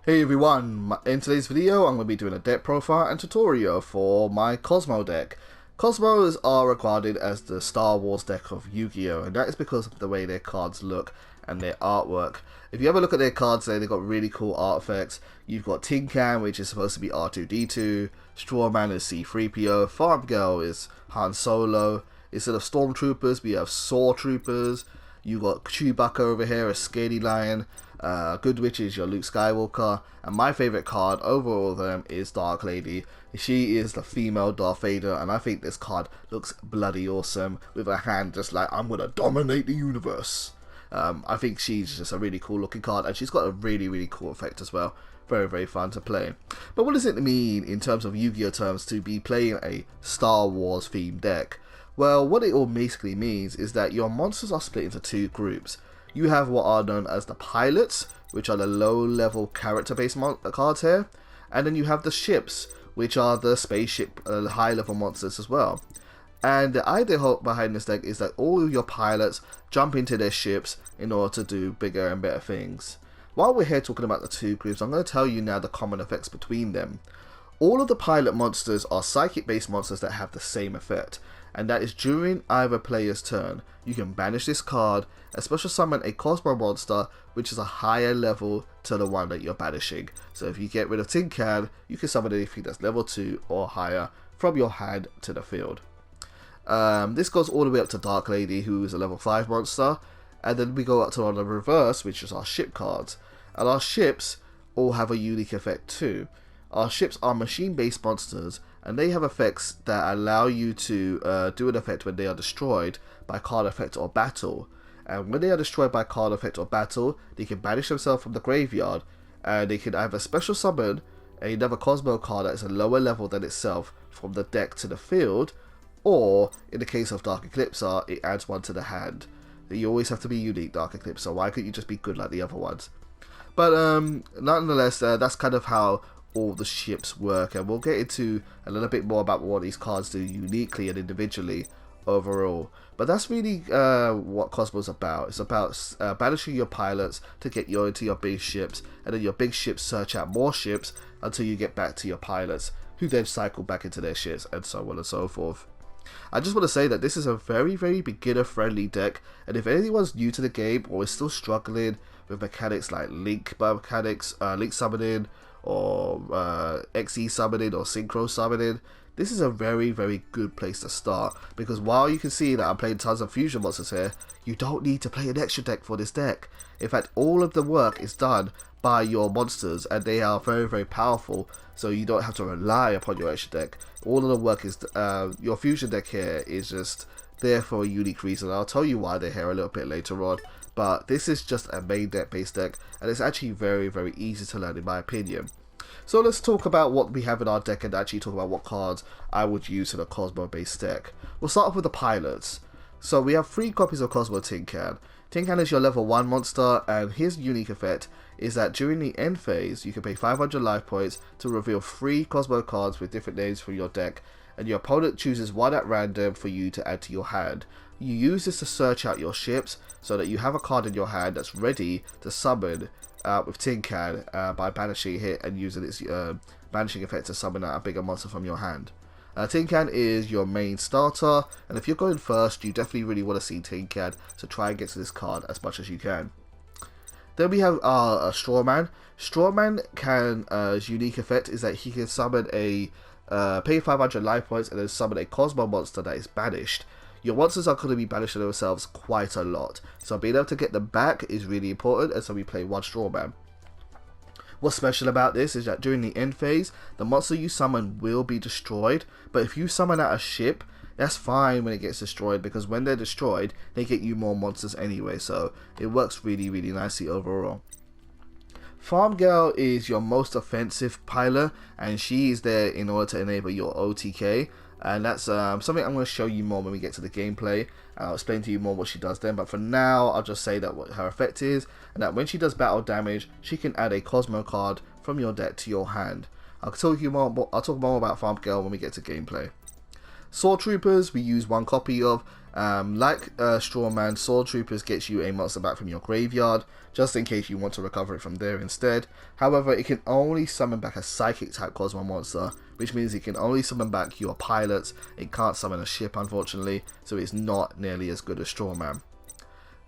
Hey everyone, in today's video I'm going to be doing a deck profile and tutorial for my Cosmo deck. Cosmos are regarded as the Star Wars deck of Yu-Gi-Oh! And that is because of the way their cards look and their artwork. If you ever look at their cards there, they've got really cool art effects. You've got Tin Can, which is supposed to be R2-D2, Strawman is C-3PO, Farm Girl is Han Solo. Instead of Stormtroopers, we have Saw Troopers. You got Chewbacca over here, a Scaly Lion. Good Witch is your Luke Skywalker, and my favourite card over all of them is Dark Lady. She is the female Darth Vader, and I think this card looks bloody awesome with her hand just like, I'm gonna dominate the universe. I think she's just a really cool looking card, and she's got a really cool effect as well. Very fun to play. But what does it mean in terms of Yu-Gi-Oh terms to be playing a Star Wars themed deck? Well, what it all basically means is that your monsters are split into two groups. You have what are known as the pilots, which are the low-level character-based cards here, and then you have the ships, which are the spaceship high-level monsters as well. And the idea behind this deck is that all of your pilots jump into their ships in order to do bigger and better things. While we're here talking about the two groups, I'm going to tell you now the common effects between them. All of the pilot monsters are psychic-based monsters that have the same effect, and that is during either player's turn, you can banish this card and special summon a Cosmo monster which is a higher level to the one that you're banishing. So if you get rid of Tin Can, you can summon anything that's level 2 or higher from your hand to the field. This goes all the way up to Dark Lady, who is a level 5 monster, and then we go up to on the reverse, which is our ship cards. And our ships all have a unique effect too. Our ships are machine-based monsters, and they have effects that allow you to do an effect when they are destroyed by card effect or battle. And when they are destroyed by card effect or battle, they can banish themselves from the graveyard, and they can either special summon another Cosmo card that is a lower level than itself from the deck to the field, or in the case of Dark Eclipse, it adds one to the hand. You always have to be unique, Dark Eclipse, so why couldn't you just be good like the other ones? But nonetheless, that's kind of how all the ships work, and we'll get into a little bit more about what these cards do uniquely and individually overall. But that's really what Cosmo's about. It's about banishing your pilots to get you into your big ships, and then your big ships search out more ships until you get back to your pilots, who then cycle back into their ships, and so on and so forth. I just want to say that this is a very beginner friendly deck, and if anyone's new to the game or is still struggling with mechanics like link summoning, or XE summoning or synchro summoning, this is a very good place to start, because while you can see that I'm playing tons of fusion monsters here, you don't need to play an extra deck for this deck. In fact, all of the work is done by your monsters, and they are very powerful, so you don't have to rely upon your extra deck. All of the work is your fusion deck here is just there for a unique reason. I'll tell you why they're here a little bit later on, but this is just a main deck based deck, and it's actually very easy to learn in my opinion. So let's talk about what we have in our deck and actually talk about what cards I would use in a Cosmo based deck. We'll start off with the pilots. So we have 3 copies of Cosmo Tin Can. Tin Can is your level 1 monster, and his unique effect is that during the end phase, you can pay 500 life points to reveal 3 Cosmo cards with different names from your deck, and your opponent chooses one at random for you to add to your hand. You use this to search out your ships so that you have a card in your hand that's ready to summon with Tin Can by banishing it and using its banishing effect to summon out a bigger monster from your hand. Tin Can is your main starter, and if you're going first, you definitely really want to see Tin Can, so try and get to this card as much as you can. Then we have Strawman. Strawman his unique effect is that he can summon a pay 500 life points and then summon a Cosmo monster that is banished. Your monsters are going to be banishing themselves quite a lot, so being able to get them back is really important, and so we play 1 Strawman. What's special about this is that during the end phase, the monster you summon will be destroyed, but if you summon out a ship, that's fine when it gets destroyed, because when they're destroyed, they get you more monsters anyway, so it works really nicely overall. Farm Girl is your most offensive pilot, and she is there in order to enable your OTK, and that's something I'm going to show you more when we get to the gameplay, and I'll explain to you more what she does then, but for now I'll just say that what her effect is, and that when she does battle damage, she can add a Cosmo card from your deck to your hand. I'll talk more about Farm Girl when we get to gameplay. Saw Troopers we use 1 copy of, Like Strawman, Sword Troopers gets you a monster back from your graveyard, just in case you want to recover it from there instead. However, it can only summon back a Psychic type Cosmo monster, which means it can only summon back your pilots. It can't summon a ship, unfortunately, so it's not nearly as good as Strawman.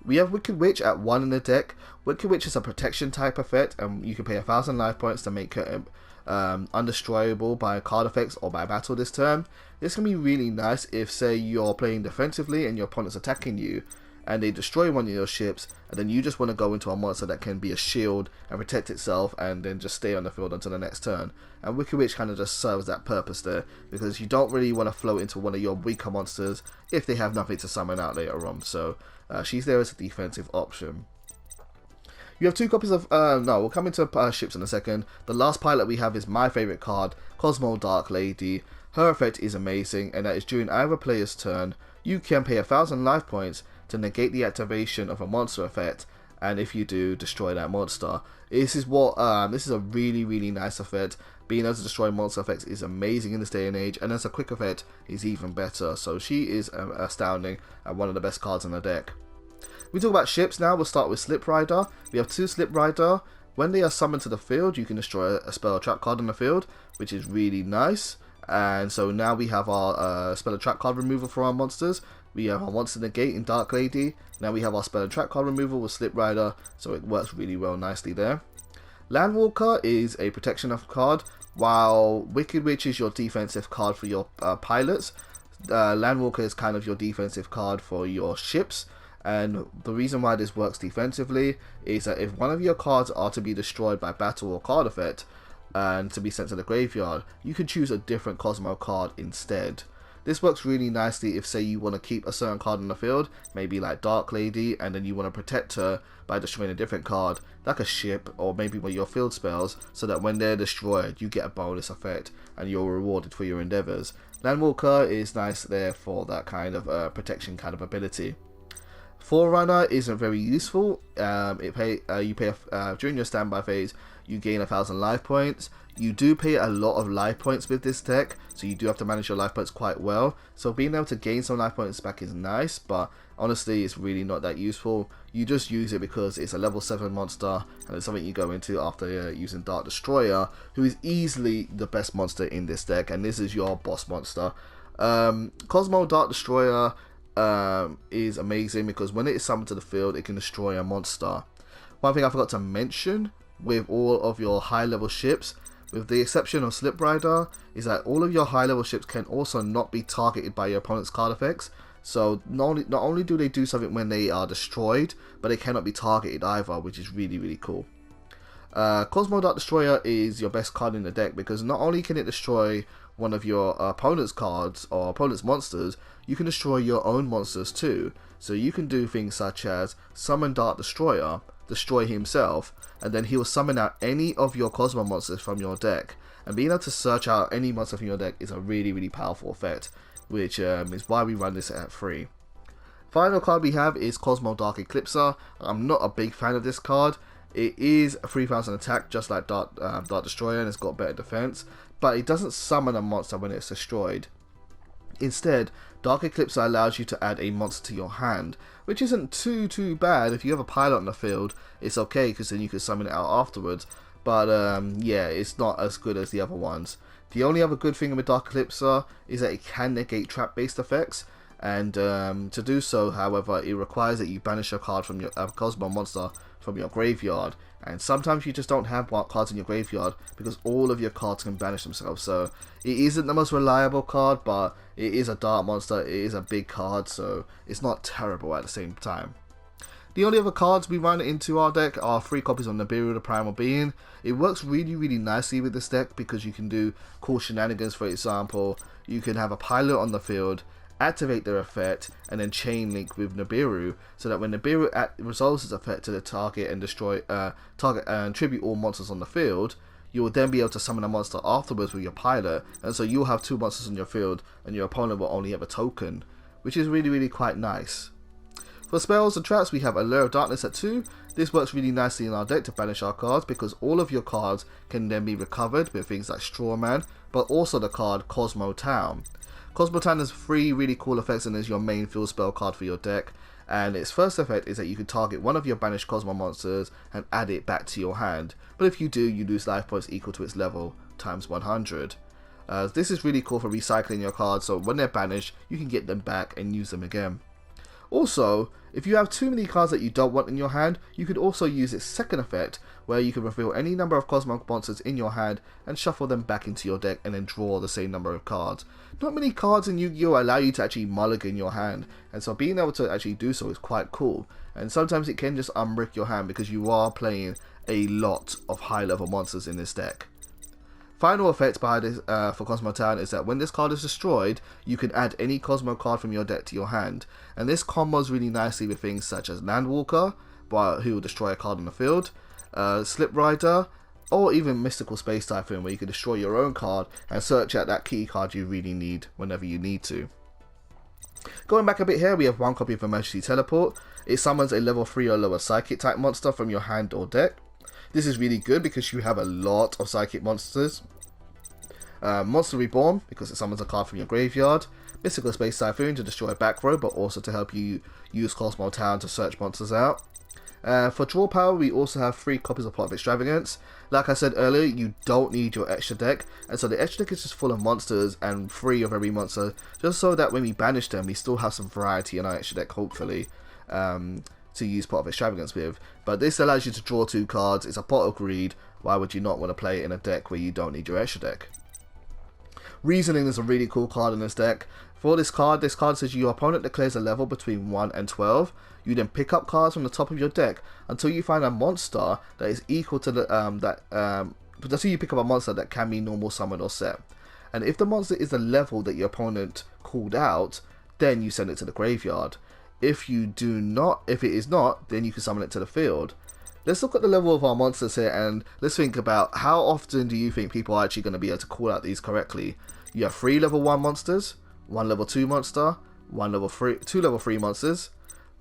We have Wicked Witch at 1 in the deck. Wicked Witch is a protection type effect, and you can pay 1000 life points to make her undestroyable by card effects or by battle this turn. This can be really nice if, say, you're playing defensively and your opponent's attacking you and they destroy one of your ships, and then you just want to go into a monster that can be a shield and protect itself and then just stay on the field until the next turn. And Wicked Witch kind of just serves that purpose there, because you don't really want to float into one of your weaker monsters if they have nothing to summon out later on. So she's there as a defensive option. You have 2 copies of, no, we'll come into ships in a second. The last pilot we have is my favourite card, Cosmo Dark Lady. Her effect is amazing, and that is during either player's turn, you can pay 1000 life points to negate the activation of a monster effect, and if you do, destroy that monster. This is a really nice effect. Being able to destroy monster effects is amazing in this day and age, and as a quick effect is even better. So she is astounding and one of the best cards in the deck. We talk about ships now. We'll start with Slip Rider. We have 2 Slip Rider. When they are summoned to the field, you can destroy a spell or trap card on the field, which is really nice. And so now we have our spell and trap card removal for our monsters. We have our monster negate in Dark Lady. Now we have our spell and trap card removal with Slip Rider, so it works really well nicely there. Landwalker is a protection of card, while Wicked Witch is your defensive card for your pilots. Landwalker is kind of your defensive card for your ships. And the reason why this works defensively is that if one of your cards are to be destroyed by battle or card effect and to be sent to the graveyard, you can choose a different Cosmo card instead. This works really nicely if, say, you want to keep a certain card on the field, maybe like Dark Lady, and then you want to protect her by destroying a different card, like a ship or maybe one of your field spells, so that when they're destroyed, you get a bonus effect and you're rewarded for your endeavors. Landwalker is nice there for that kind of protection kind of ability. Forerunner isn't very useful. You pay during your standby phase, you gain 1000 life points. You do pay a lot of life points with this deck, so you do have to manage your life points quite well. So being able to gain some life points back is nice, but honestly it's really not that useful. You just use it because it's a level 7 monster and it's something you go into after using Dark Destroyer, who is easily the best monster in this deck, and this is your boss monster. Cosmo Dark Destroyer is amazing because when it is summoned to the field, it can destroy a monster. One thing I forgot to mention with all of your high level ships, with the exception of Slip Rider, is that all of your high level ships can also not be targeted by your opponent's card effects. So not only do they do something when they are destroyed, but they cannot be targeted either, which is really cool. Cosmo Dark Destroyer is your best card in the deck because not only can it destroy one of your opponent's cards or opponent's monsters, you can destroy your own monsters too. So you can do things such as summon Dark Destroyer, destroy himself, and then he will summon out any of your Cosmo monsters from your deck. And being able to search out any monster from your deck is a really powerful effect, which is why we run this at 3. Final card we have is Cosmo Dark Eclipse. I'm not a big fan of this card. It is a 3000 attack just like Dark Destroyer, and it's got better defense, but it doesn't summon a monster when it's destroyed. Instead, Dark Eclipse allows you to add a monster to your hand, which isn't too bad. If you have a pilot on the field, it's okay because then you can summon it out afterwards, but yeah, it's not as good as the other ones. The only other good thing with Dark Eclipse is that it can negate trap based effects, and to do so, however, it requires that you banish a card from your Cosmo monster from your graveyard, and sometimes you just don't have cards in your graveyard because all of your cards can banish themselves. So it isn't the most reliable card, but it is a dark monster, it is a big card, so it's not terrible at the same time. The only other cards we run into our deck are 3 copies of Nibiru the Primal Being. It works really nicely with this deck because you can do cool shenanigans. For example, you can have a pilot on the field, activate their effect, and then chain link with Nibiru, so that when Nibiru resolves its effect to the target and destroy and tribute all monsters on the field, you will then be able to summon a monster afterwards with your pilot, and so you'll have 2 monsters on your field and your opponent will only have a token, which is really quite nice. For spells and traps, we have Allure of Darkness at 2. This works really nicely in our deck to banish our cards because all of your cards can then be recovered with things like Strawman, but also the card Cosmo Town. Cosmo Town has 3 really cool effects and is your main field spell card for your deck. And its first effect is that you can target one of your banished Cosmo monsters and add it back to your hand. But if you do, you lose life points equal to its level times 100. This is really cool for recycling your cards, so when they're banished, you can get them back and use them again. Also, if you have too many cards that you don't want in your hand, you could also use its second effect, where you can reveal any number of Cosmo monsters in your hand and shuffle them back into your deck and then draw the same number of cards. Not many cards in Yu-Gi-Oh! Allow you to actually mulligan your hand, and so being able to actually do so is quite cool. And sometimes it can just unbrick your hand because you are playing a lot of high level monsters in this deck. Final effect behind this for Cosmo Town is that when this card is destroyed, you can add any Cosmo card from your deck to your hand. And this combos really nicely with things such as Landwalker, who will destroy a card on the field, Slip Rider, or even Mystical Space Typhoon, where you can destroy your own card and search out that key card you really need whenever you need to. Going back a bit here, we have 1 copy of Emergency Teleport. It summons a level 3 or lower Psychic type monster from your hand or deck. This is really good because you have a lot of Psychic monsters. Monster Reborn, because it summons a card from your graveyard. Mystical Space Typhoon to destroy a back row, but also to help you use Cosmo Town to search monsters out. For draw power, we also have 3 copies of Plot of Extravagance. Like I said earlier, you don't need your extra deck, and so the extra deck is just full of monsters and 3 of every monster, just so that when we banish them, we still have some variety in our extra deck, hopefully, to use Pot of Extravagance with. But this allows you to draw 2 cards. It's a Pot of Greed. Why would you not want to play it in a deck where you don't need your extra deck? Reasoning is a really cool card in this deck. For this card says your opponent declares a level between 1 and 12. You then pick up cards from the top of your deck until you find a monster that is equal to the until you pick up a monster that can be normal summoned or set. And if the monster is the level that your opponent called out, then you send it to the graveyard. If it is not, then you can summon it to the field. Let's look at the level of our monsters here and let's think about how often do you think people are actually going to be able to call out these correctly. You have 3 level 1 monsters, 1 level 2 monster, 2 level 3 monsters,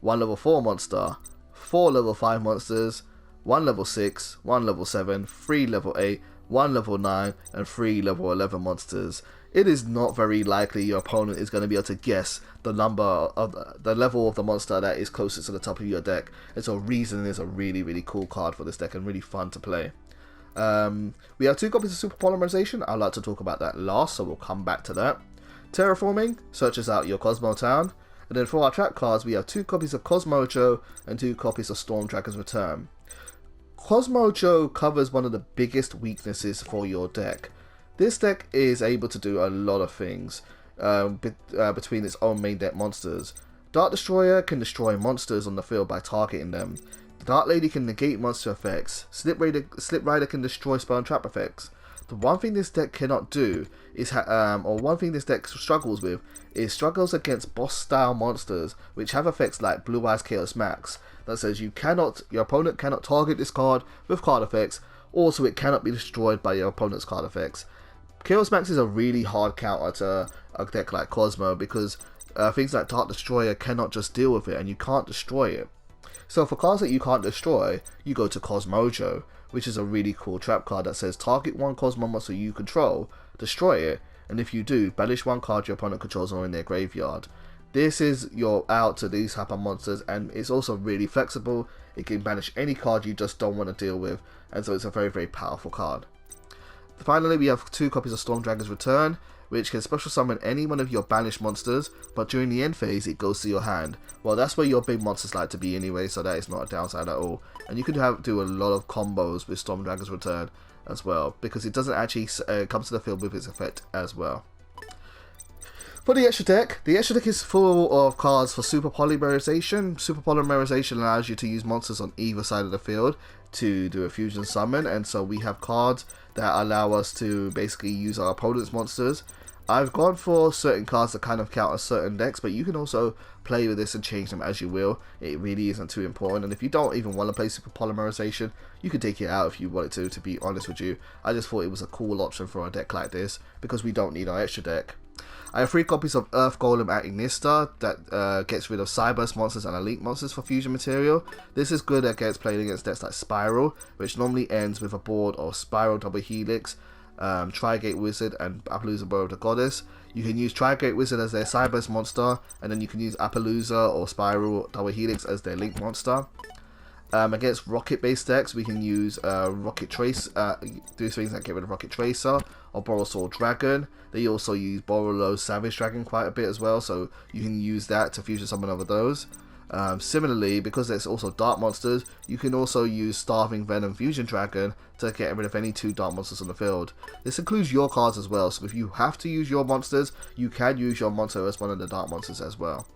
1 level 4 monster, 4 level 5 monsters, 1 level 6, 1 level 7, 3 level 8, 1 level 9, and 3 level 11 monsters. It is not very likely your opponent is going to be able to guess the level of the monster that is closest to the top of your deck. And so Reason is a really, really cool card for this deck and really fun to play. We have 2 copies of Super Polymerization. I'd like to talk about that last, so we'll come back to that. Terraforming searches out your Cosmo Town. And then for our trap cards, we have 2 copies of Cosmo Joe and 2 copies of Storm Dragon's Return. Cosmo Joe covers one of the biggest weaknesses for your deck. This deck is able to do a lot of things between its own main deck monsters. Dark Destroyer can destroy monsters on the field by targeting them. The Dark Lady can negate monster effects. Slip Rider can destroy spell and trap effects. The one thing this deck cannot do is, one thing this deck struggles with, is struggles against boss style monsters, which have effects like Blue Eyes Chaos Max, that says your opponent cannot target this card with card effects, also it cannot be destroyed by your opponent's card effects. Chaos Max is a really hard counter to a deck like Cosmo because things like Dark Destroyer cannot just deal with it and you can't destroy it. So for cards that you can't destroy, you go to Cosmo Joe, which is a really cool trap card that says target 1 Cosmo monster you control, destroy it, and if you do, banish 1 card your opponent controls or in their graveyard. This is your out to these type of monsters, and it's also really flexible. It can banish any card you just don't want to deal with, and so it's a very, very powerful card. Finally, we have 2 copies of Storm Dragon's Return, which can special summon any one of your banished monsters, but during the end phase it goes to your hand. Well, that's where your big monsters like to be anyway, so that is not a downside at all. And you can do a lot of combos with Storm Dragon's Return as well, because it doesn't actually come to the field with its effect as well. For the extra deck is full of cards for Super Polymerization. Super Polymerization allows you to use monsters on either side of the field to do a fusion summon, and so we have cards that allow us to basically use our opponent's monsters. I've gone for certain cards that kind of counter certain decks, but you can also play with this and change them as you will. It really isn't too important, and if you don't even want to play Super Polymerization, you can take it out if you wanted to be honest with you. I just thought it was a cool option for a deck like this, because we don't need our extra deck. I have 3 copies of Earth Golem at Ignista that gets rid of Cyburst monsters and Elite monsters for fusion material. This is good against playing against decks like Spiral, which normally ends with a board of Spiral Double Helix, Trigate Wizard and Appaloosa Bow of the Goddess. You can use Trigate Wizard as their side-based monster, and then you can use Appaloosa or Spiral Double Helix as their link monster. Against rocket-based decks, we can use Rocket Trace, do things like get rid of Rocket Tracer or Borrowsword Dragon. They also use Borrowlow Savage Dragon quite a bit as well, so you can use that to fusion summon over those. Similarly, because there's also dark monsters, you can also use Starving Venom Fusion Dragon to get rid of any 2 dark monsters on the field. This includes your cards as well, so if you have to use your monsters, you can use your monster as one of the dark monsters as well.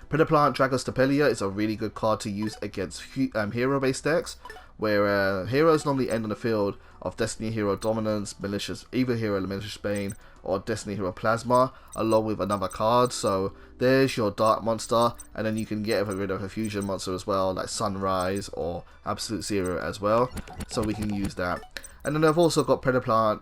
Predaplant Dragostapelia is a really good card to use against hero-based decks, where heroes normally end on the field of Destiny Hero Dominance, Malicious Evil Hero Malicious Bane, or Destiny Hero Plasma, along with another card. So there's your dark monster, and then you can get rid of a fusion monster as well, like Sunrise or Absolute Zero as well. So we can use that. And then I've also got Predaplant,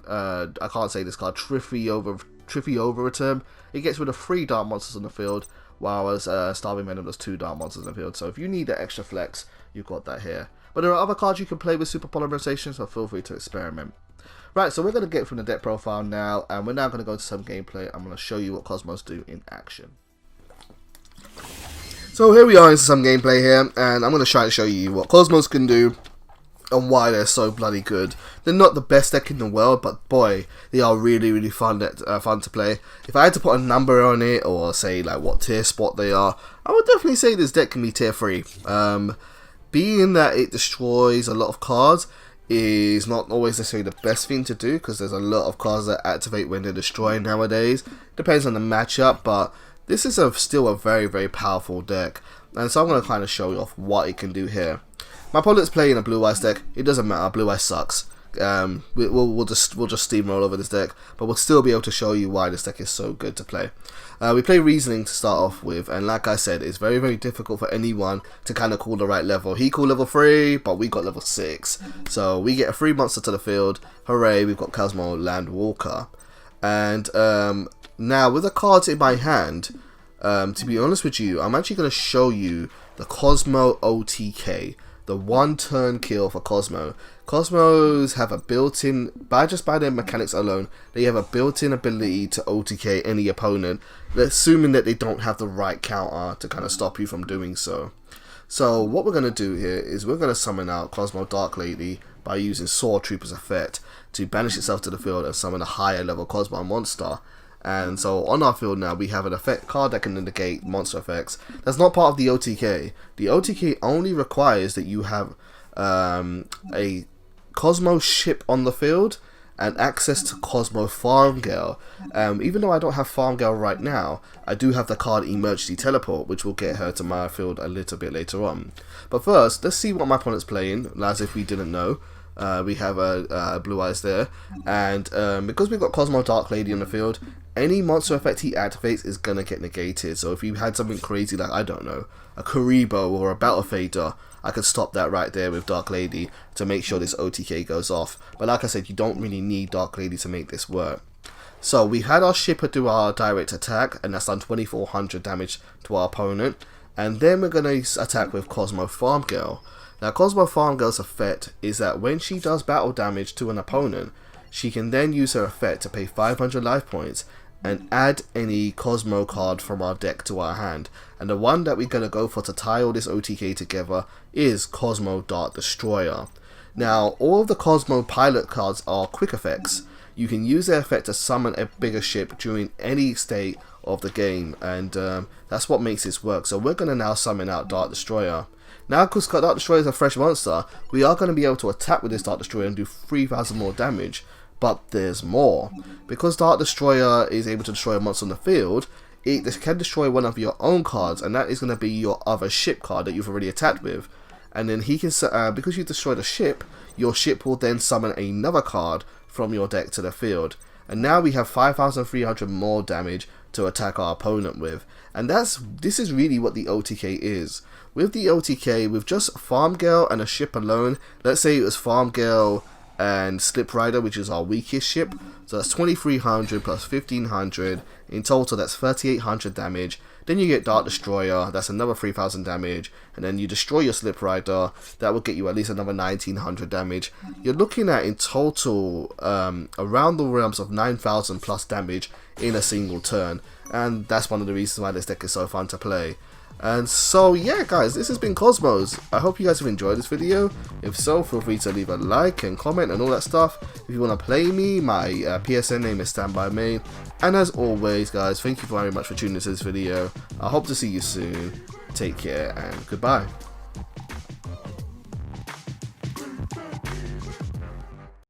I can't say this card, Triffy Over Return. It gets rid of 3 dark monsters on the field, while Starving Venom does 2 dark monsters in the field. So if you need that extra flex, you've got that here. But there are other cards you can play with Super Polymerization, so feel free to experiment. Right, so we're going to get from the deck profile now, and we're now going to go into some gameplay. I'm going to show you what Cosmos do in action. So here we are into some gameplay here, and I'm going to try to show you what Cosmos can do and why they're so bloody good. They're not the best deck in the world, but boy, they are really fun to play. If I had to put a number on it, or say like what tier spot they are, I would definitely say this deck can be tier 3. Being that it destroys a lot of cards is not always necessarily the best thing to do, because there's a lot of cards that activate when they're destroyed nowadays. Depends on the matchup, but this is still a very powerful deck, and so I'm going to kind of show you off what it can do here. My opponent's playing a Blue Eyes deck. It doesn't matter, Blue Eyes sucks. We'll just steamroll over this deck, but we'll still be able to show you why this deck is so good to play. We play Reasoning to start off with, and like I said, it's very difficult for anyone to kind of call the right level. He called level 3, but we got level 6, so we get a 3 monster to the field. Hooray, we've got Cosmo Landwalker. And now with the cards in my hand, to be honest with you, I'm actually going to show you the Cosmo Otk, the 1-turn kill for Cosmo. Cosmos have a built-in, just by their mechanics alone, they have a built-in ability to OTK any opponent, assuming that they don't have the right counter to kind of stop you from doing so. So what we're going to do here is we're going to summon out Cosmo Dark Lady by using Sword Trooper's effect to banish itself to the field and summon a higher level Cosmo monster. And so on our field now, we have an effect card that can negate monster effects. That's not part of the OTK. The OTK only requires that you have a Cosmo ship on the field and access to Cosmo Farm Girl. Even though I don't have Farm Girl right now, I do have the card Emergency Teleport, which will get her to my field a little bit later on. But first, let's see what my opponent's playing, as if we didn't know. We have a Blue Eyes there, and because we've got Cosmo Dark Lady on the field, any monster effect he activates is gonna get negated. So if you had something crazy like, I don't know, a Karibo or a Battle Fader, I could stop that right there with Dark Lady to make sure this OTK goes off. But like I said, you don't really need Dark Lady to make this work. So we had our shipper do our direct attack, and that's done 2400 damage to our opponent. And then we're gonna attack with Cosmo Farm Girl. Now Cosmo Farm Girl's effect is that when she does battle damage to an opponent, she can then use her effect to pay 500 life points and add any Cosmo card from our deck to our hand. And the one that we're going to go for to tie all this OTK together is Cosmo Destroyer. Now all of the Cosmo pilot cards are quick effects. You can use their effect to summon a bigger ship during any state of the game, and that's what makes this work. So we're going to now summon out Dark Destroyer. Now because Dark Destroyer is a fresh monster, we are going to be able to attack with this Dark Destroyer and do 3000 more damage. But there's more. Because Dark Destroyer is able to destroy a monster on the field, it can destroy one of your own cards, and that is going to be your other ship card that you've already attacked with. And then he can, because you destroyed a ship, your ship will then summon another card from your deck to the field. And now we have 5300 more damage to attack our opponent with. And this is really what the OTK is. With the OTK, with just Farm Girl and a ship alone, let's say it was Farm Girl and Slip Rider, which is our weakest ship, so that's 2300 plus 1500, in total that's 3800 damage. Then you get Dark Destroyer, that's another 3000 damage, and then you destroy your Slip Rider, that will get you at least another 1900 damage. You're looking at in total around the realms of 9000 plus damage in a single turn, and that's one of the reasons why this deck is so fun to play. And so yeah guys, this has been Cosmos. I hope you guys have enjoyed this video. If so, feel free to leave a like and comment and all that stuff. If you want to play me, my PSN name is StandbyMain. And as always guys, thank you very much for tuning into this video. I hope to see you soon. Take care and goodbye.